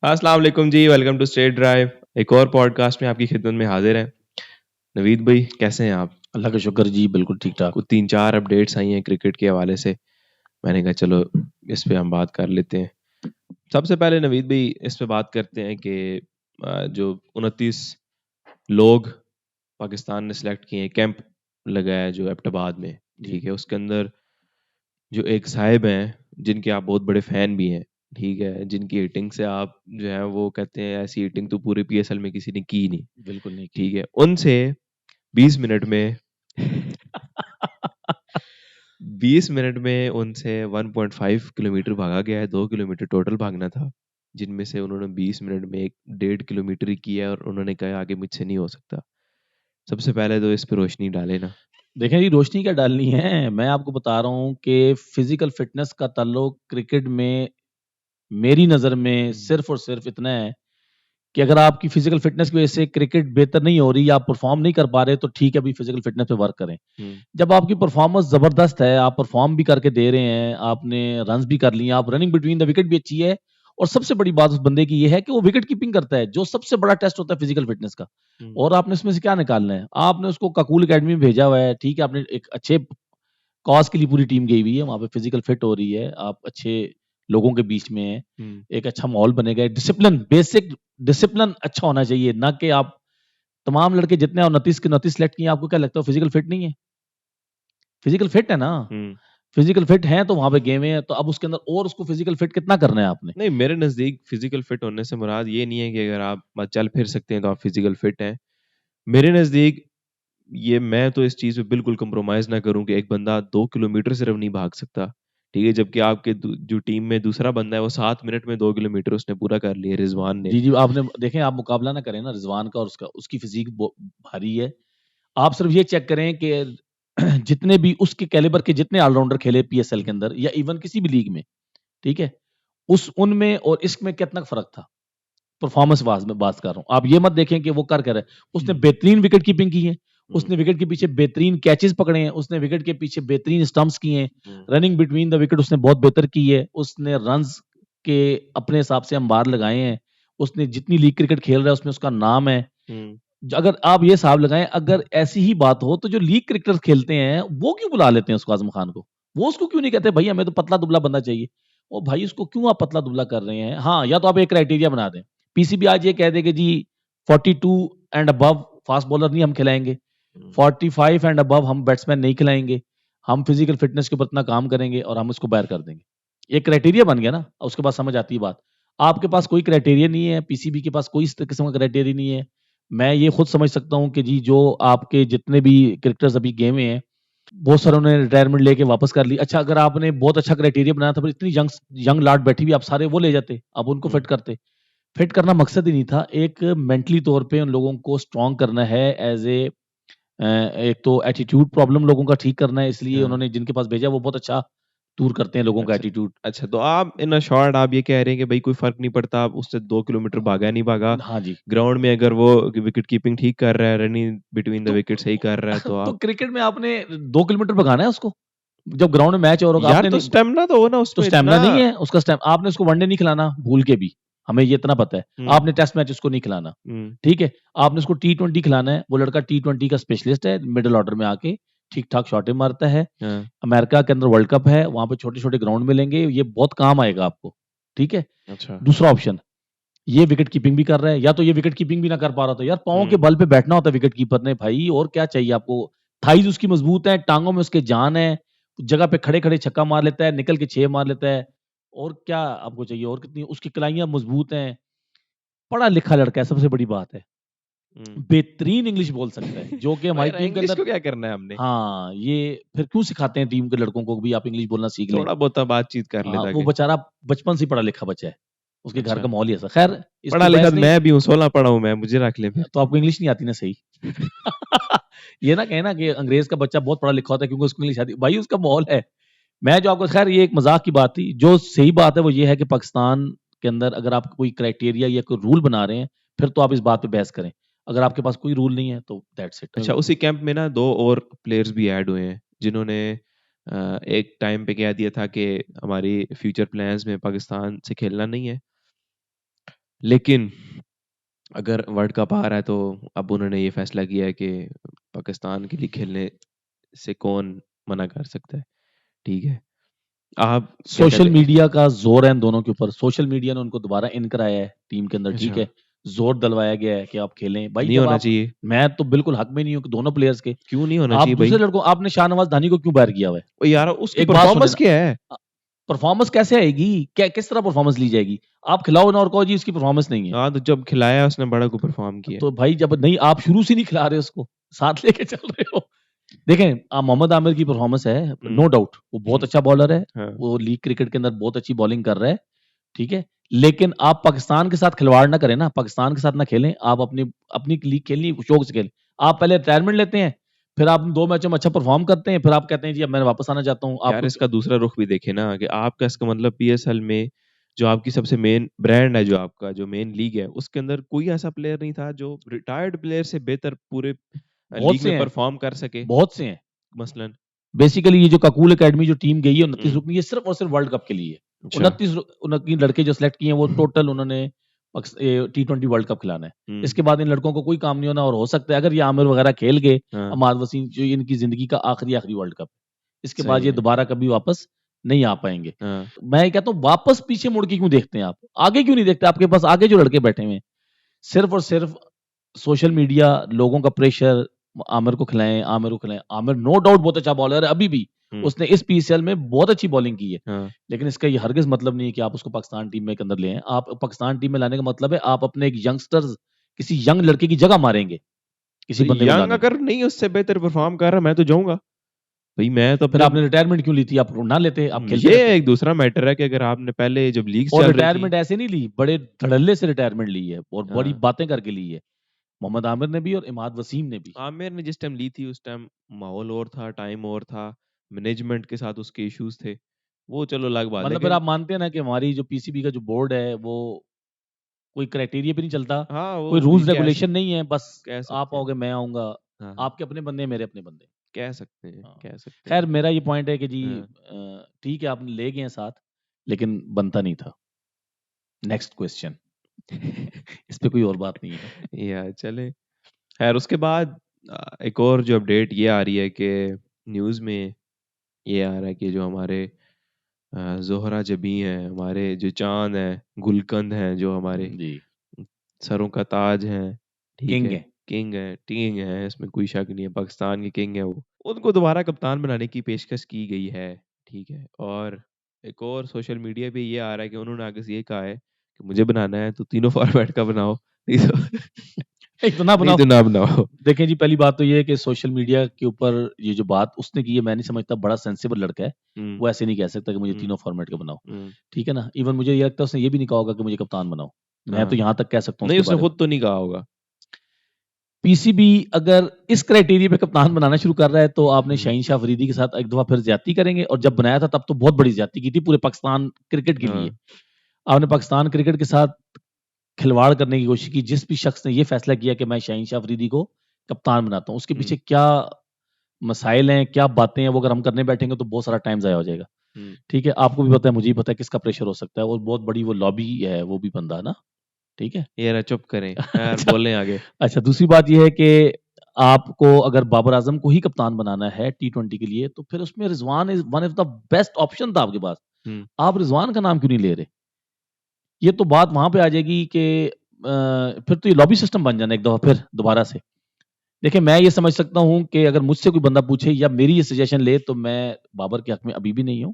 अस्सलाम वालेकुम जी, welcome to state drive. एक और पॉडकास्ट में आपकी खिदमत में हाजिर हैं। नवीद भाई, कैसे हैं आप? अल्लाह का शुक्र जी, बिल्कुल ठीक ठाक। कुछ 3-4 अपडेट्स आई हैं क्रिकेट के हवाले से। मैंने कहा चलो इस पे हम बात कर लेते हैं। सबसे पहले नवीद भाई इस पे बात करते हैं कि जो 29 लोग पाकिस्तान ने सिलेक्ट किए हैं, कैंप लगाया है जो एबटाबाद में, ठीक है। उसके अंदर जो एक साहिब हैं जिनके आप बहुत बड़े फैन भी हैं, ठीक है, जिनकी हिटिंग से आप जो है वो कहते हैं ऐसी हिटिंग तो पूरे पीएसएल में किसी ने की नहीं, बिल्कुल नहीं की। ठीक है। उनसे 20 मिनट में 20 मिनट में उनसे 1.5 किलोमीटर भागा गया है। 2 किलोमीटर टोटल भागना था, जिनमें से उन्होंने 20 मिनट में 1.5 किलोमीटर ही किया और उन्होंने कहा आगे मुझसे नहीं हो सकता। सबसे पहले तो इस पे रोशनी डाले ना। देखें जी, रोशनी क्या डालनी है, मैं आपको बता रहा हूँ कि फिजिकल फिटनेस का ताल्लुक क्रिकेट में मेरी नज़र में सिर्फ और सिर्फ इतना है कि अगर आपकी फिजिकल फिटनेस की वजह से क्रिकेट बेहतर नहीं हो रही या आप परफॉर्म नहीं कर पा रहे, तो ठीक है, अभी फिजिकल फिटनेस पे वर्क करें। जब आपकी परफॉर्मेंस जबरदस्त है, आप परफॉर्म भी करके दे रहे हैं, आपने रन्स भी कर लिए, आप रनिंग बिटवीन द विकेट भी अच्छी है, और सबसे बड़ी बात उस बंदे की ये है कि वो विकेट कीपिंग करता है, जो सबसे बड़ा टेस्ट होता है फिजिकल फिटनेस का। और आपने इसमें से क्या निकालना है? आपने उसको काकूल एकेडमी में भेजा हुआ है, ठीक है, आपने एक अच्छे कॉज के लिए पूरी टीम गई हुई है, वहाँ पे फिजिकल फिट हो रही है, आप अच्छे लोगों के बीच में हैं, एक अच्छा माहौल बनेगा, डिसिप्लिन, बेसिक डिसिप्लिन अच्छा होना चाहिए, ना कि आप तमाम लड़के जितने 29 के 29 सेलेक्ट किए, आपको क्या लगता है फिजिकल फिट नहीं है? फिजिकल फिट है ना? हम्म फिजिकल फिट हैं तो वहाँ पे गेम है, तो अब उसके अंदर और उसको फिजिकल फिट कितना करना है आपने? नहीं, मेरे नज़दीक फिजिकल फिट होने से मुराद ये नहीं है कि अगर आप चल फिर सकते हैं तो आप फिजिकल फिट हैं। मेरे नज़दीक ये, मैं तो इस चीज़ पे बिल्कुल कंप्रोमाइज़ ना करूं कि एक बंदा 2 किलोमीटर सिर्फ नहीं भाग सकता, ठीक है, जबकि आपके जो टीम में दूसरा बंदा है वो 7 मिनट में 2 किलोमीटर उसने पूरा कर लिया, रिजवान ने। जी, जी, आपने देखें, आप मुकाबला ना करें ना रिजवान का और उसका, उसकी फिजिक भारी है। आप सिर्फ ये चेक करें कि जितने भी उसके कैलिबर के जितने ऑलराउंडर खेले पीएसएल के अंदर या इवन किसी भी लीग में, ठीक है, उस उनमें और इसमें कितना फर्क था, परफॉर्मेंस वाज में बात कर रहा हूँ। आप ये मत देखें कि वो कर रहा है, उसने बेहतरीन विकेट कीपिंग की है, उसने विकेट के पीछे बेहतरीन कैचेस पकड़े हैं, उसने विकेट के पीछे बेहतरीन स्टंप्स किए हैं, रनिंग बिटवीन द विकेट उसने बहुत बेहतर की है, उसने रन्स के अपने हिसाब से अंबार लगाए हैं, उसने जितनी लीग क्रिकेट खेल रहा है उसमें उसका नाम है। अगर आप ये हिसाब लगाएं, अगर ऐसी ही बात हो तो जो लीग क्रिकेटर्स खेलते हैं वो क्यों बुला लेते हैं उसको, आजम खान को? वो उसको क्यों नहीं कहते भाई हमें तो पतला दुबला बंदा चाहिए? ओ भाई, उसको क्यों आप पतला दुबला कर रहे हैं? हाँ, या तो आप एक क्राइटेरिया बना दें, पीसीबी आज ये कह दे कि जी 42 एंड अबव फास्ट बॉलर नहीं हम खिलाएंगे, 45 एंड अबव हम बैट्समैन नहीं खिलाएंगे, हम फिजिकल फिटनेस के ऊपर इतना काम करेंगे और हम उसको बाहर कर देंगे। एक क्राइटेरिया बन गया ना, उसके बाद समझ आती है बात। आपके पास कोई क्राइटेरिया नहीं है, पीसीबी के पास कोई इस किस्म का क्राइटेरिया नहीं है। मैं ये खुद समझ सकता हूँ कि जी जो आपके जितने भी क्रिकेटर्स अभी गेम में हैं, बहुत सारे उन्होंने रिटायरमेंट लेके वापस कर ली। अच्छा, अगर आपने बहुत अच्छा क्राइटेरिया बनाया था, फिर इतनी यंग यंग लाट बैठी हुई, आप सारे वो ले जाते, अब उनको फिट करते। फिट करना मकसद ही नहीं था, एक मेंटली तौर पे उन लोगों को स्ट्रॉन्ग करना है, एज ए एक तो एटीट्यूड प्रॉब्लम लोगों का ठीक करना है, इसलिए हाँ, उन्होंने जिनके पास भेजा वो बहुत अच्छा दूर करते हैं लोगों का अच्छा एटीट्यूड। अच्छा, तो आप इन शॉर्ट आप ये कह रहे हैं कि भाई कोई फर्क नहीं पड़ता आप उससे 2 किलोमीटर भागा नहीं भागा, हाँ जी। ग्राउंड में अगर वो विकेट कीपिंग ठीक कर रहा है, रनिंग बिटवीन द तो विकेट सही कर रहा है तो तो आप। क्रिकेट में आपने 2 किलोमीटर भगाना है उसको, जब ग्राउंड में मैच हो रहा होगा, यार आपने तो नहीं। स्टेमिना तो हो ना तो उसमें स्टैमिना इतना। नहीं है उसका, स्टैम आपने उसको वनडे नहीं खिलाना भूल के भी, हमें ये इतना पता है। हम्म आपने टेस्ट मैच उसको नहीं खिलाना, हम्म ठीक है? आपने उसको टी20 खिलाना है, वो लड़का टी20 का स्पेशलिस्ट है, मिडल ऑर्डर में आके ठीक-ठाक शॉटें मारता है। हाँ, अमेरिका के अंदर वर्ल्ड कप है, वहाँ पे छोटे-छोटे ग्राउंड मिलेंगे, ये बहुत काम आएगा आपको, ठीक है? अच्छा। दूसरा ऑप्शन, ये विकेट कीपिंग भी कर रहा है, या तो ये विकेट कीपिंग भी ना कर पा रहा था, यार पाँव के हम्म बल पे बैठना होता है विकेट कीपर ने भाई, और क्या चाहिए आपको? थाइज़ उसकी मजबूत है, टाँगों में उसके जान है, जगह पे खड़े-खड़े छक्का मार लेता है, निकल के 6 मार लेता है। और क्या आपको चाहिए? और कितनी उसकी कलाइयाँ मजबूत हैं, पढ़ा-लिखा लड़का है, सबसे बड़ी बात है। हम्म बेहतरीन इंग्लिश बोल सकता है, जो कि तो हमारी यार टीम के इंग्लिश अंदर। को क्या करना है हमने? हाँ, ये फिर क्यों सिखाते हैं टीम के लड़कों को कि भी आप इंग्लिश बोलना सीख लें? थोड़ा बहुत बातचीत कर लेता वो के। बेचारा बचपन से ही पढ़ा-लिखा बच्चा है, उसके घर अच्छा, का माहौल ही ऐसा। खैर, इस पढ़ा पे लिखा बहस तो नहीं। मैं भी हूँ, 16 पढ़ा हूँ मैं, मुझे रख ले फिर। तो आपको इंग्लिश नहीं आती ना सही। ये ना कहें ना कि अंग्रेज का बच्चा बहुत पढ़ा लिखा होता है क्योंकि उसको इंग्लिश आती, भाई उसका माहौल है। मैं जो आपको, खैर ये एक मजाक की बात थी, जो सही बात है वो ये है कि पाकिस्तान के अंदर अगर आप कोई क्राइटेरिया या कोई रूल बना रहे हैं, फिर तो आप इस बात पे बहस करें। अगर आपके पास कोई रूल नहीं है तो दैट्स इट। अच्छा, उसी कैंप में ना 2 और प्लेयर्स भी ऐड हुए हैं जिन्होंने एक टाइम पे कह दिया था कि हमारी फ्यूचर प्लान्स में पाकिस्तान से खेलना नहीं है। लेकिन अगर वर्ल्ड कप आ रहा है तो अब उन्होंने ये फैसला किया है कि पाकिस्तान के लिए खेलने से कौन मना कर सकता है। ठीक है, आप क्या सोशल कहते हैं? मीडिया का जोर है इन दोनों के ऊपर। सोशल मीडिया ने उनको दोबारा इन कराया है टीम के अंदर, ठीक अच्छा, है। जोर डलवाया गया है कि आप खेलें भाई। नहीं जब होना आप, चाहिए। मैं तो बिल्कुल हक में नहीं हूँ कि दोनों प्लेयर्स के। क्यों नहीं होना आप चाहिए दूसरे भाई? लड़कों, आपने शाहनवाज धानी को क्यों बाहर किया हुआ है? ओ यार, उसकी एक बात सुने परफॉर्मेंस ना, क्या है? परफॉर्मेंस कैसे आएगी? क्या किस तरह परफॉर्मेंस ली जाएगी? आप खिलाओ ना और कहो जी उसकी परफॉर्मेंस नहीं है। हाँ, तो जब खिलाया उसने बड़ा को परफॉर्म किया। तो भाई जब नहीं, आप शुरू से नहीं खिला रहे उसको, साथ लेके चल रहे हो। देखें, मोहम्मद आमिर की परफॉर्मेंस है, नो डाउट वो बहुत हम्म, अच्छा बॉलर है। हाँ, वो लीग क्रिकेट के अंदर बहुत अच्छी बॉलिंग कर रहा है, ठीक है। लेकिन आप पाकिस्तान के साथ खिलवाड़ ना करें ना, पाकिस्तान के साथ ना खेलें। आप अपनी अपनी लीग खेलनी है, शौक से खेलें। आप पहले रिटायरमेंट लेते हैं, फिर आप 2 मैचों में अच्छा परफॉर्म करते हैं, फिर आप कहते हैं जी अब मैं वापस आना चाहता हूँ। यार आपको इसका दूसरा रुख भी देखे ना कि आपका, इसका मतलब पीएसएल में जो आपकी सबसे मेन ब्रांड है, जो आपका जो मेन लीग है, उसके अंदर कोई ऐसा प्लेयर नहीं था जो रिटायर्ड प्लेयर से बेहतर पूरे बहुत लीग से में हैं, परफॉर्म कर सके। बहुत से हैं। मसलन। बेसिकली ये जो ककूल एकेडमी जो टीम गई है 29 हम्म, रुकनी, ये सिर्फ और सिर्फ वर्ल्ड कप के लिए है। अच्छा। 29 लड़के जो सिलेक्ट किए हैं वो टोटल उन्होंने T20 वर्ल्ड कप खिलाना है। हम्म, इसके बाद इन लड़कों को कोई काम नहीं होना, और हो सकता है अगर ये आमिर वगैरह खेल गए, हाँ, अमाद वसीम, जो इनकी जिंदगी का आखिरी आखिरी वर्ल्ड कप, इसके बाद सही ये है। दोबारा कभी वापस नहीं आ पाएंगे। हाँ, मैं ये कहता हूँ, वापस पीछे मुड़ के क्यों देखते हैं? आप आगे क्यों नहीं देखते? आपके पास आगे जो लड़के बैठे हुए हैं, सिर्फ और सिर्फ सोशल मीडिया, लोगों का प्रेशर, आमिर को खिलाएं, आमिर को खिलाएं। आमिर नो डाउट बहुत अच्छा बॉलर है अभी भी, हम्म, उसने इस पीसीएल में बहुत अच्छी बॉलिंग की है। हाँ, लेकिन इसका ये हरगिज मतलब नहीं है कि आप उसको पाकिस्तान टीम में के अंदर ले आएं। आप पाकिस्तान टीम में लाने का मतलब है आप अपने एक यंगस्टर्स, किसी यंग लड़के की जगह मारेंगे तो किसी बंदे को यंग लाने पे। अगर नहीं उससे बेहतर परफॉर्म कर रहा, मैं तो जाऊंगा भाई। मैं तो फिर अपने, आपने रिटायरमेंट क्यों ली थी? आप ना लेते, आप खेलते ये रहते। एक दूसरा मैटर है कि अगर आपने पहले जब लीग्स और चल रही थी। रिटायरमेंट ऐसे नहीं ली, बड़े धड़ल्ले से रिटायरमेंट ली है और बड़ी हाँ, बातें करके ली है, मोहम्मद आमिर ने भी और इमाद वसीम ने भी। आमिर ने जिस टाइम ली थी उस टाइम माहौल और था, टाइम और था, मैनेजमेंट के साथ उसके इश्यूज थे, वो चलो अलग बात। मतलब फिर लेकिन आप मानते हैं ना कि हमारी जो पीसीबी का जो बोर्ड है वो कोई क्राइटेरिया पे नहीं चलता, हाँ, कोई वो रूल्स कह रेगुलेशन नहीं है, बस कह आप सकते हैं। आओगे मैं आऊंगा, हाँ, हाँ, आपके अपने बंदे मेरे अपने बंदे। कह सकते हैं, हाँ। कह सकते खैर हैं। मेरा ये पॉइंट है कि जी हाँ, ठीक है आपने ले गए हैं साथ, लेकिन बनता नहीं था। Next question. इस पे कोई और बात नहीं है। या चले। खैर उसके बाद एक और जो अपडेट ये आ रही है कि न्यूज़ में ये आ रहा है कि जो हमारे जोहरा जबी हैं, हमारे जो चांद हैं, गुलकंद हैं, जो हमारे जी, सरों का ताज हैं, ठीक किंग है, है। किंग है, इसमें कोई शक नहीं है, पाकिस्तान के किंग है वो, उनको दोबारा कप्तान बनाने की पेशकश की गई है। ठीक है, और एक और सोशल मीडिया पे ये आ रहा है कि उन्होंने आगे से ये कहा है कि मुझे बनाना है तो तीनों फॉर्मेट का बनाओ, नहीं तो इतना नहीं बनाओ। तो ना बनाओ। देखें जी, पहली बात तो ये है कि सोशल मीडिया के ऊपर ये जो बात उसने की है, मैं नहीं समझता, बड़ा सेंसिबल लड़का है। हम्म, वो ऐसे नहीं कह सकता कि मुझे हम्म, तीनों फॉर्मेट का बनाओ, हम्म, ठीक है ना। इवन मुझे ये लगता है उसने ये भी नहीं कहा होगा कि मुझे कप्तान बनाओ। मैं तो हाँ, यहाँ तक कह सकता हूँ नहीं उसके उसने बारे में। खुद तो नहीं कहा होगा। पीसीबी अगर इस क्राइटेरिया पे कप्तान बनाना शुरू कर रहा है तो आपने हम्म, शाहीन शाह अफरीदी के साथ एक दफा फिर ज्यादती करेंगे, और जब बनाया था तब तो बहुत बड़ी ज्यादती की थी पूरे पाकिस्तान क्रिकेट के लिए। हाँ, आपने पाकिस्तान क्रिकेट के साथ खिलवाड़ करने की कोशिश की। जिस भी शख्स ने यह फैसला किया कि मैं शाहीन शाह अफरीदी को कप्तान बनाता हूँ, उसके हम्म, पीछे क्या मसाइल हैं, क्या बातें हैं, वो अगर हम करने बैठेंगे तो बहुत सारा टाइम जाया हो जाएगा। हम्म, ठीक है, आपको भी पता है, मुझे भी पता है किसका प्रेशर हो सकता है, और बहुत बड़ी वो लॉबी है, वो भी बंदा है ना, ठीक है। ये रहा, चुप करें यार, अच्छा, बोलें आगे। अच्छा, दूसरी बात यह है कि आपको अगर बाबर आजम को ही कप्तान बनाना है T20 के लिए, तो फिर उसमें Rizwan is one of the best option था आपके पास। हम्म, आप रिजवान का नाम क्यों नहीं ले रहे? ये तो बात वहां पे आ जाएगी कि फिर तो ये लॉबी सिस्टम बन जाना एक दफा फिर दोबारा से। देखिए, मैं ये समझ सकता हूं कि अगर मुझसे कोई बंदा पूछे या मेरी ये सजेशन ले, तो मैं बाबर के हक में अभी भी नहीं हूं।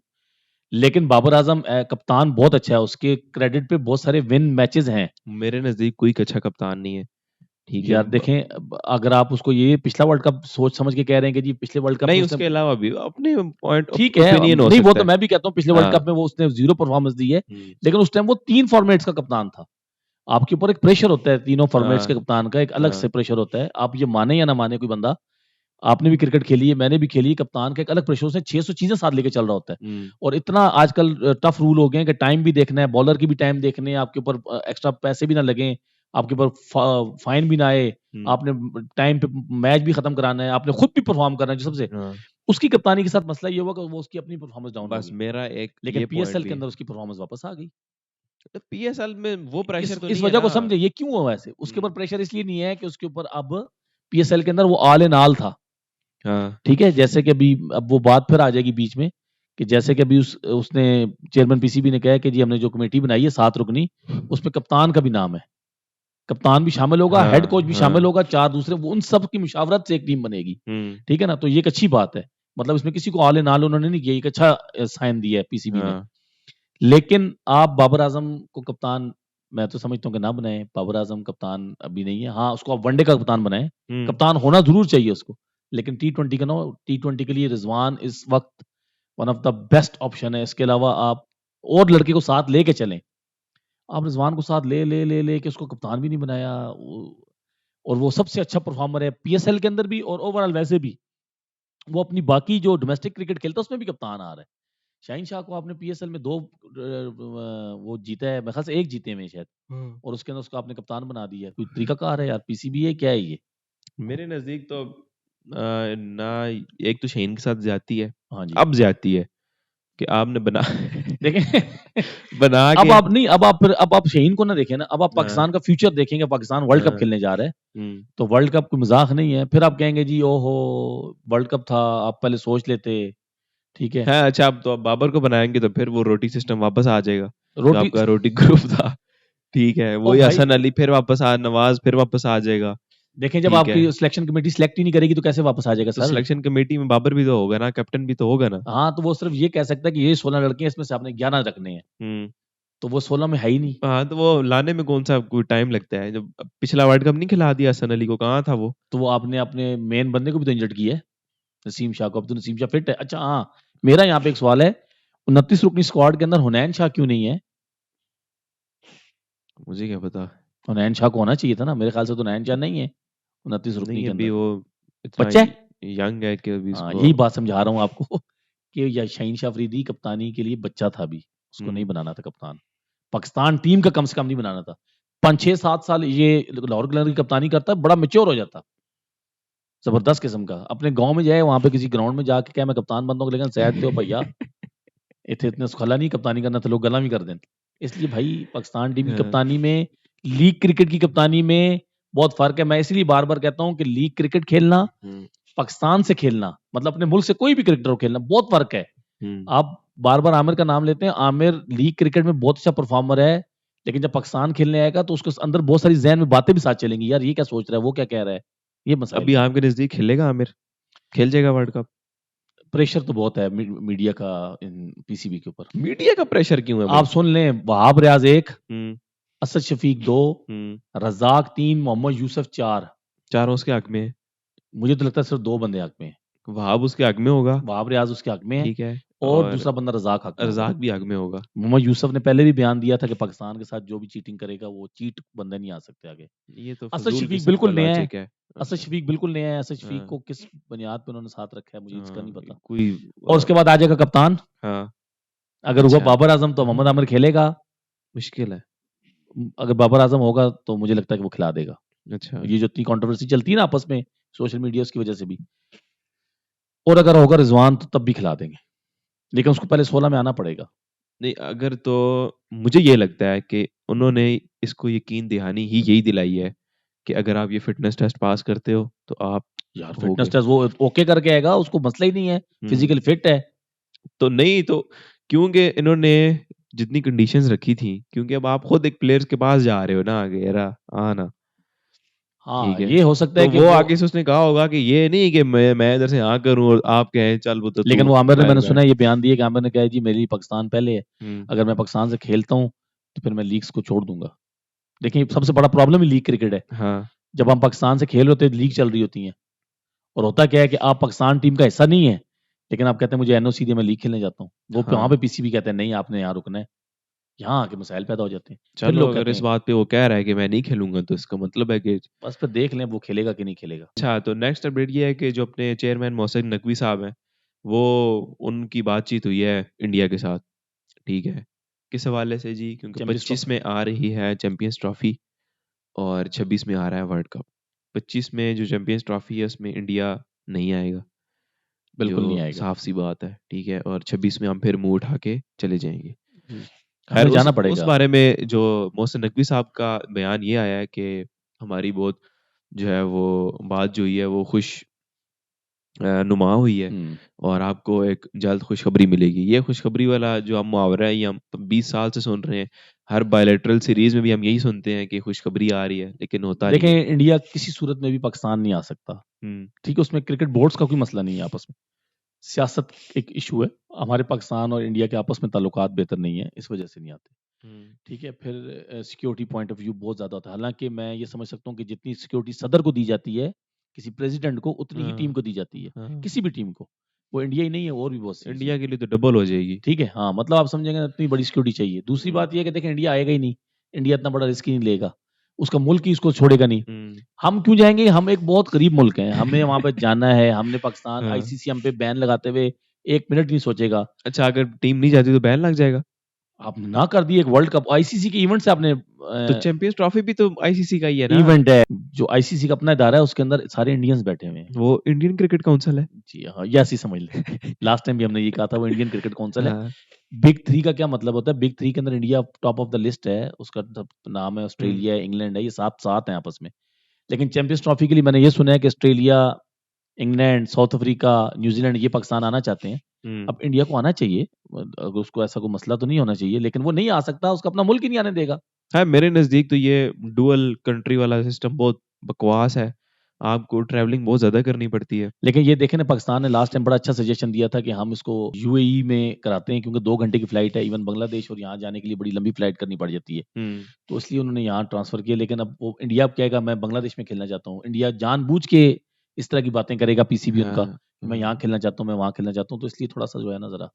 लेकिन बाबर आजम कप्तान बहुत अच्छा है, उसके क्रेडिट पे बहुत सारे विन मैचेस हैं। मेरे नजदीक कोई अच्छा कप्तान नहीं है। ठीक है, यार देखें, अगर आप उसको ये पिछला वर्ल्ड कप सोच समझ के कह रहे हैं कि जी पिछले वर्ल्ड कप में नहीं उसने, उसके अलावा भी अपने पॉइंट ठीक है, ओपिनियन हो नहीं वो सकता तो है। मैं भी कहता हूँ पिछले वर्ल्ड हाँ, कप में वो उसने जीरो परफॉर्मेंस दी है। हम्म, लेकिन उस टाइम वो 3 फॉर्मेट्स का कप्तान था। आपके ऊपर एक प्रेशर होता है, तीनों फॉर्मेट्स हाँ, के कप्तान का एक अलग हाँ, से प्रेशर होता है। आप ये माने या ना माने कोई बंदा, आपने भी क्रिकेट खेली है, मैंने भी खेली है, कप्तान का एक अलग प्रेशर, उसने 600 चीजें साथ लेके चल रहा होता है। हम्म, और इतना आजकल टफ रूल हो गए हैं कि टाइम भी देखना है, बॉलर की भी टाइम देखने हैं, आपके ऊपर एक्स्ट्रा पैसे भी ना लगे, आपके ऊपर फाइन भी ना आए, हम्म, आपने टाइम पे मैच भी खत्म कराना है, आपने खुद भी परफॉर्म करना है, जो सबसे हाँ। उसकी कप्तानी के साथ मसला ये हुआ कि वो उसकी अपनी परफॉर्मेंस डाउन हो बस गई। मेरा एक लेकिन ये पॉइंट पीएसएल के भी, अंदर उसकी परफॉर्मेंस वापस आ गई। तो पीएसएल में वो प्रेशर तो इस नहीं है वजह को ना। समझे, ये क्यों हुआ वैसे, उसके ऊपर हम्म, प्रेशर इसलिए नहीं है कि उसके ऊपर अब पीएसएल के अंदर वो ऑल इन ऑल था। हाँ ठीक है, जैसे कि अभी अब वो बात फिर आ जाएगी बीच में कि जैसे कि अभी उसने चेयरमैन पीसीबी ने कहा कि जी हमने जो कमेटी बनाई है 7 रुकनी, उसमें कप्तान का भी नाम है, कप्तान भी शामिल होगा, हेड हाँ कोच भी शामिल हाँ। होगा, 4 दूसरे, वो उन सब की मुशावरत से एक टीम बनेगी। हम्म। ठीक है ना, तो ये एक अच्छी बात है, मतलब इसमें किसी को ऑल इन ऑल उन्होंने नहीं किया, एक अच्छा साइन दिया है पीसीबी ने। हाँ। लेकिन आप बाबर आजम को कप्तान, मैं तो समझता हूँ कि ना बनाए, बाबर आजम कप्तान अभी नहीं है। हाँ, उसको आप वनडे का कप्तान बनाए, हम्म। कप्तान होना जरूर चाहिए उसको, लेकिन टी20 का ना, टी20 के लिए रिजवान इस वक्त one of the best option है। इसके अलावा आप और लड़के को साथ लेके चलें, आप रिजवान को साथ ले के उसको कप्तान भी नहीं बनाया, और वो सबसे अच्छा परफॉर्मर है पीएसएल के अंदर भी और ओवरऑल वैसे भी। वो अपनी बाकी जो डोमेस्टिक क्रिकेट खेलता है उसमें भी कप्तान आ रहा है। शाहीन शाह को आपने पीएसएल में 2 वो जीता है, मेरे ख्याल से 1 जीते में शायद, हम्म। और उसके अंदर उसको आपने कप्तान बना दिया। कोई तरीकाकार है यार, पीसीबी है क्या है ये? मेरे नजदीक तो ना, एक तो शहीन के साथ जाती है, हाँ जी। अब जाती है कि आपने बना देखें बना अब के। आप नहीं, अब आप शाहीन को ना देखें ना, अब आप हाँ पाकिस्तान का फ्यूचर देखेंगे, पाकिस्तान वर्ल्ड कप हाँ। खेलने जा रहा है, हम्म। तो वर्ल्ड कप कोई मजाक नहीं है। फिर आप कहेंगे जी ओहो वर्ल्ड कप था, आप पहले सोच लेते। ठीक है, हाँ अच्छा, अब तो आप बाबर को बनाएंगे तो फिर वो रोटी सिस्टम वापस आ जाएगा जो रोटी आपका रोटी ग्रुप था। ठीक है, ओ वही भाई, हसन अली फिर वापस आ, नवाज फिर वापस आ जाएगा। देखें जब ठीक है, आपकी सिलेक्शन कमेटी सिलेक्ट ही नहीं करेगी तो कैसे वापस आ जाएगा तो सर? सिलेक्शन कमेटी में बाबर भी तो होगा ना, कैप्टन भी तो होगा ना। हाँ, तो वो सिर्फ ये कह सकता है कि ये 16 लड़के हैं, इसमें से आपने 11 रखने हैं, हम्म। तो वो 16 में है ही नहीं। हाँ तो वो लाने में कौन सा कोई टाइम लगता है, जब पिछला वर्ल्ड कप नहीं खिला दिया हसन अली को, कहाँ था वो। तो वो आपने अपने मेन बंदे को भी तो इंजर्ड किया है, नसीम शाह को। अब तो नसीम शाह फिट है। अच्छा हाँ, मेरा यहाँ पे एक सवाल है, 29 रुकनी स्क्वाड के अंदर हुनैन शाह क्यों नहीं है? मुझे क्या पता। हुनैन शाह को होना चाहिए था ना, मेरे ख्याल से तो हुनैन शाह नहीं है 29 रुकनी नहीं के अभी अंदर। वो इतना बच्चा है। यंग है कि अभी हाँ, इसको। यही बात समझा रहा हूँ आपको कि या शाहीन शाह अफरीदी कप्तानी के लिए बच्चा था अभी, उसको नहीं हम्म। बनाना था कप्तान, पाकिस्तान टीम का कम से कम नहीं बनाना था। 5 6 7 साल ये लाहौर कलर की कप्तानी करता है, बड़ा मेच्योर हो जाता, जबरदस्त किस्म का। अपने गांव में जाए, वहां पे किसी ग्राउंड में जाके क्या मैं कप्तान बन दूं, लेकिन सैद दो भैया, इतने इतने सुखला नहीं कप्तानी करना तो लोग गला भी कर दें। इसलिए भाई पाकिस्तान टीम की हाँ। कप्तानी में, लीग क्रिकेट की कप्तानी में बहुत फर्क है। मैं इसलिए बार बार कहता हूँ कि लीग क्रिकेट खेलना, हम्म। पाकिस्तान से खेलना, मतलब अपने मुल्क से कोई भी क्रिकेटर को खेलना, बहुत फर्क है। हम्म। आप बार बार आमिर का नाम लेते हैं, आमिर लीग क्रिकेट में बहुत अच्छा परफॉर्मर है, लेकिन जब पाकिस्तान खेलने आएगा तो उसके अंदर बहुत सारी जहन में बातें भी साथ चलेंगी, यार ये क्या सोच रहा है, वो क्या कह रहा है, ये मसाइल अभी हैं। आपके नजदीक खेलेगा आमिर, खेल जाएगा वर्ल्ड कप। प्रेशर तो बहुत है मीडिया का पीसीबी के ऊपर। मीडिया का प्रेशर क्यों है आप भाई। सुन लें, वहाब रियाज 1, हम्म। असद शफीक 2, हम्म। रजाक 3, मोहम्मद यूसुफ 4। चारों उसके हक में है। मुझे तो लगता है सिर्फ 2 बंदे हक में हैं। वहाब उसके हक में होगा। वहाब रियाज उसके हक में है, ठीक है। और और दूसरा बंदा रजाक हक में होगा। रजाक भी हक में होगा। मोहम्मद यूसुफ ने पहले भी बयान दिया था कि पाकिस्तान के साथ जो भी चीटिंग करेगा वो चीट बंदा नहीं आ सकते आगे। ये तो असद फजूल शफीक किस्म का बिल्कुल नया है, लॉजिक है। असद अच्छा। शफीक बिल्कुल नया है। असद शफीक हाँ को किस बुनियाद पे उन्होंने साथ रखा है मुझे इसका नहीं हाँ। पता। कोई और उसके बाद आ जाएगा कप्तान, हाँ। अगर हुआ अच्छा। बाबर आजम तो मोहम्मद आमिर खेलेगा, मुश्किल है। अगर बाबर आजम होगा तो मुझे लगता है कि वो खिला देगा। अच्छा। ये जो इतनी कंट्रोवर्सी चलती है ना आपस में सोशल मीडिया की वजह से भी, और अगर होगा रिजवान तो तब भी खिला देंगे, लेकिन उसको पहले 16 में आना पड़ेगा। नहीं अगर तो मुझे ये लगता है कि उन्होंने इसको यकीन दहानी ही यही दिलाई है कि अगर आप ये फिटनेस टेस्ट पास करते हो तो आप यार हो फिटनेस गए। टेस्ट वो ओके करके आएगा, उसको मसला ही नहीं है, हम्म। फिजिकली फिट है। तो नहीं तो क्योंकि इन्होंने जितनी कंडीशंस रखी थी, क्योंकि अब आप खुद एक प्लेयर्स के पास जा रहे हो ना, आगे यार आना। ठीक हाँ, है, ये हो सकता है तो कि वो वो, आगे से उसने कहा होगा कि ये नहीं कि मैं इधर से हाँ करूं और आप कहें चल वो तो तू लेकिन वो आमिर ने, बाहर मैंने सुना बैठ। है ये बयान दिया कि आमिर ने कहा है जी मेरे लिए पाकिस्तान पहले है, हम्म। अगर मैं पाकिस्तान से खेलता हूँ तो फिर मैं लीग्स को छोड़ दूंगा। देखिए सबसे बड़ा प्रॉब्लम ही लीग क्रिकेट है। हाँ। जब हम पाकिस्तान से खेल रहे होते हैं लीग चल रही होती है, और होता क्या है कि आप पाकिस्तान टीम का हिस्सा नहीं है, लेकिन आप कहते हैं मुझे एनओसी दिए मैं लीग खेलने जाता हूँ, वो वहां पे हाँ पीसीबी कहते हैं नहीं आपने यहाँ रुकना है, यहाँ आके मसाइल पैदा हो जाते हैं। फिर चलो, लोग अगर कहते इस हैं बात पे वो कह रहा है कि मैं नहीं खेलूंगा तो इसका मतलब है कि। बस फिर देख लें वो खेलेगा कि नहीं खेलेगा। अच्छा, तो नेक्स्ट अपडेट ये है कि जो अपने चेयरमैन मोहसिन नकवी साहब हैं, वो उनकी बातचीत हुई है इंडिया के साथ। ठीक है, किस हवाले से जी, क्योंकि चैंपियंस 25 ट्रॉफी, में आ रही है चैंपियंस ट्रॉफी और 26 में आ रहा है वर्ल्ड कप। 25 में जो चैंपियंस ट्रॉफी है उसमें इंडिया नहीं आएगा, जो बिल्कुल नहीं आएगा। साफ सी बात है। ठीक है, और 26 में हम फिर मुंह उठा के चले जाएंगे। खैर हमें जाना उस पड़ेगा। बारे में जो मोहसिन नकवी साहब का बयान ये आया है कि हमारी बहुत जो है वो बात जो हुई है वो नुमा हुई है हम्म। और आपको एक जल्द खुशखबरी मिलेगी। ये खुशखबरी वाला जो हम मुहावरा है ये हम 20 साल से सुन रहे हैं। हर बायलैटरल सीरीज में भी हम यही सुनते हैं कि खुशखबरी आ रही है, लेकिन होता नहीं देखें, है। इंडिया किसी सूरत में भी पाकिस्तान नहीं आ सकता। हम्म। ठीक है, उसमें क्रिकेट बोर्ड्स का कोई मसला नहीं है आपस में, सियासत एक इशू है। हमारे पाकिस्तान और इंडिया के आपस में ताल्लुकात बेहतर नहीं है, इस वजह से नहीं आते। हम्म। ठीक है, फिर सिक्योरिटी पॉइंट ऑफ व्यू बहुत ज़्यादा होता है। हालांकि मैं ये समझ सकता हूँ कि जितनी सिक्योरिटी सदर को दी जाती है, किसी प्रेसिडेंट को, उतनी ही टीम हाँ को दी जाती है, हाँ। किसी भी टीम को। वो इंडिया ही नहीं है, और भी बहुत सी चीज़ें इंडिया हैं। के लिए तो डबल हो जाएगी। ठीक है, हाँ, मतलब आप समझेंगे ना, इतनी बड़ी सिक्योरिटी चाहिए। दूसरी हम्म। बात यह है कि देखें, इंडिया आएगा ही नहीं, इंडिया इतना बड़ा रिस्क ही नहीं लेगा, उसका मुल्क ही इसको छोड़ेगा नहीं। हम्म। हम क्यों जाएंगे? हम एक बहुत गरीब मुल्क हैं, हमें वहां पे जाना है। हमने पाकिस्तान, हाँ। आईसीसी हम पे बैन लगाते हुए 1 मिनट नहीं सोचेगा। अच्छा, अगर टीम नहीं जाती तो बैन लग जाएगा? आपने ना कर दी एक वर्ल्ड कप, आईसीसी के इवेंट से आपने तो चैंपियंस ट्रॉफी भी तो आईसीसी का ही है ना? इवेंट है जो आईसीसी का अपना इदारा है, उसके अंदर सारे इंडियंस बैठे हुए हैं। वो इंडियन क्रिकेट काउंसिल है। जी हाँ, ये ऐसे ही समझ लें। लास्ट टाइम भी हमने ये कहा था, वो इंडियन क्रिकेट काउंसिल है। हाँ। बिग थ्री का क्या मतलब होता है? बिग थ्री के अंदर India top of the list है, उसका नाम है हम्म। ऑस्ट्रेलिया है, इंग्लैंड है, ये सात सात हैं आपस में। लेकिन चैंपियंस ट्रॉफी के लिए मैंने ये सुना है कि Australia, England, south Africa, New Zealand, ये पाकिस्तान आना चाहते हैं। हम्म। अब इंडिया को आना चाहिए, अगर उसको ऐसा कोई मसला तो नहीं होना चाहिए, लेकिन वो नहीं आ सकता, उसका अपना मुल्क ही नहीं आने देगा। हाँ, मेरे नज़दीक तो ये डुअल कंट्री वाला सिस्टम बहुत बकवास है। आपको ट्रैवलिंग बहुत ज़्यादा करनी पड़ती है। लेकिन ये देखें ना, पाकिस्तान ने लास्ट टाइम बड़ा अच्छा सजेशन दिया था कि हम इसको यूएई में कराते हैं, क्योंकि 2 घंटे की फ्लाइट है। इवन बांग्लादेश और यहाँ जाने के लिए बड़ी लंबी फ्लाइट करनी पड़ जाती है, हम्म। तो इसलिए उन्होंने यहाँ ट्रांसफर किया। लेकिन अब वो इंडिया अब कहेगा मैं बांग्लादेश में खेलना चाहता हूँ, इंडिया जानबूझ के इस तरह की बातें करेगा, पीसीबी उनका, हाँ कि मैं यहाँ हाँ। खेलना चाहता हूँ, मैं वहाँ खेलना चाहता हूँ। तो इसलिए थोड़ा सा जो है ना, जरा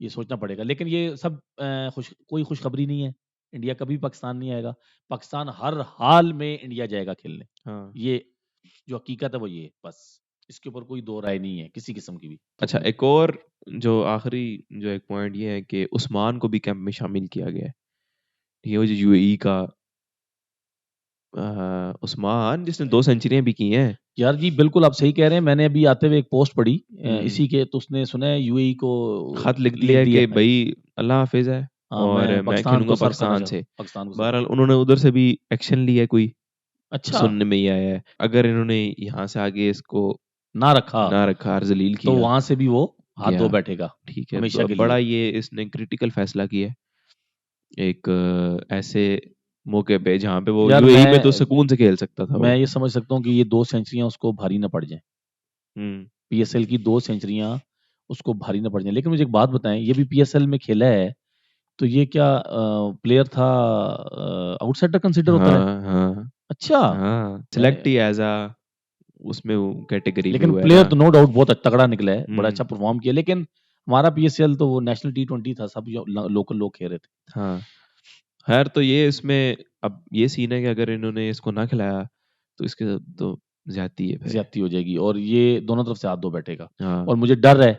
ये सोचना पड़ेगा। लेकिन ये सब कोई खुशखबरी नहीं है। इंडिया कभी पाकिस्तान नहीं आएगा, पाकिस्तान हर हाल में इंडिया जाएगा खेलने। हाँ। ये जो हकीकत है वो ये है, बस इसके ऊपर कोई दो राय नहीं है किसी किस्म की भी। अच्छा, एक और जो आखिरी जो एक पॉइंट ये है कि उस्मान को भी कैंप में शामिल किया गया है। ये वो जो यूएई का उस्मान जिसने 2 सेंचुरियां भी की हैं। यार जी, बिल्कुल आप सही कह रहे हैं। मैंने अभी आते हुए एक पोस्ट पढ़ी हम्म। इसी के, तो उसने सुना है यूएई को खत लिख लिख दिया दिया कि है। भाई अल्लाह हाफिज है हाँ, और मैं मैं पाकिस्तान को खेलूंगा सर्व करना पाकिस्तान चाहता हूँ, से। पाकिस्तान को सर्व बहरहाल करना उन्होंने उधर से भी एक्शन लिया है कोई, चाहता हूँ। अच्छा, सुनने में ही आया है। अगर इन्होंने यहाँ से आगे इसको ना रखा ना रखा और जलील तो किया वहां से भी वो हाथ गया, धो बैठेगा ठीक है, हमेशा के बड़ा लिए। ये इसने क्रिटिकल फैसला किया है एक ऐसे मौके पे जहाँ पे वो यार यूएई में तो सुकून से खेल सकता था मैं वो। ये समझ सकता हूँ कि ये 2 सेंचुरियां उसको भारी ना पड़ जाए, हम्म। पीएसएल की 2 सेंचुरियां उसको भारी ना पड़ जाए। लेकिन मुझे एक बात बताएं, ये भी पीएसएल में खेला है, तो ये क्या प्लेयर था, आउटसाइडर कंसिडर होता है? हाँ हाँ अच्छा। हाँ, सिलेक्ट मैं ही एज आ उसमें कैटेगरी में लेकिन हुआ है प्लेयर ना। तो नो डाउट बहुत तगड़ा निकला है, बड़ा हम्म। अच्छा परफॉर्म किया। लेकिन हमारा पीएसएल तो वो नेशनल टी20 था, सब लोकल लोग खेल रहे थे। हाँ। खैर तो ये इसमें अब ये सीन है कि अगर इन्होंने इसको ना खिलाया तो इसके साथ तो ज्यादती है फिर। ज्यादती हो जाएगी और ये दोनों तरफ से हाथ धो बैठेगा। हाँ, और मुझे डर है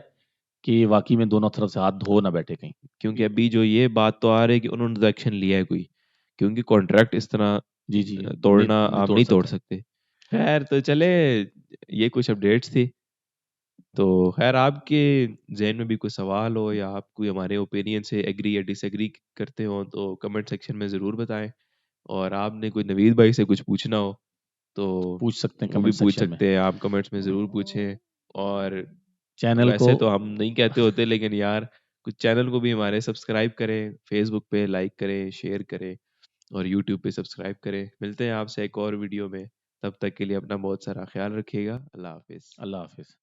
कि वाकई में दोनों तरफ से हाथ धो ना बैठे कहीं। क्योंकि अभी जो ये बात तो आ रही है कि उन्होंने तो एक्शन लिया है कोई, क्योंकि कॉन्ट्रैक्ट इस तरह जी जी, नहीं तोड़ना नहीं आप तोड़ नहीं तोड़ सकते। सकते। खैर तो चले, ये कुछ अपडेट्स थी। तो खैर आपके जहन में भी कोई सवाल हो या आप कोई हमारे ओपिनियन से एग्री या डिसएग्री करते हो तो कमेंट सेक्शन में ज़रूर बताएं। और आपने कोई नवीद भाई से कुछ पूछना हो तो पूछ सकते हैं वो भी कमेंट पूछ सेक्शन में। सकते हैं, आप कमेंट्स में ज़रूर पूछें। और चैनल को वैसे तो हम नहीं कहते होते, लेकिन यार कुछ चैनल को भी हमारे सब्सक्राइब करें, फेसबुक पे लाइक करें, शेयर करें और यूट्यूब पे सब्सक्राइब करें। मिलते हैं आपसे एक और वीडियो में, तब तक के लिए अपना बहुत सारा ख्याल रखिएगा। अल्लाह हाफिज़। अल्लाह हाफिज।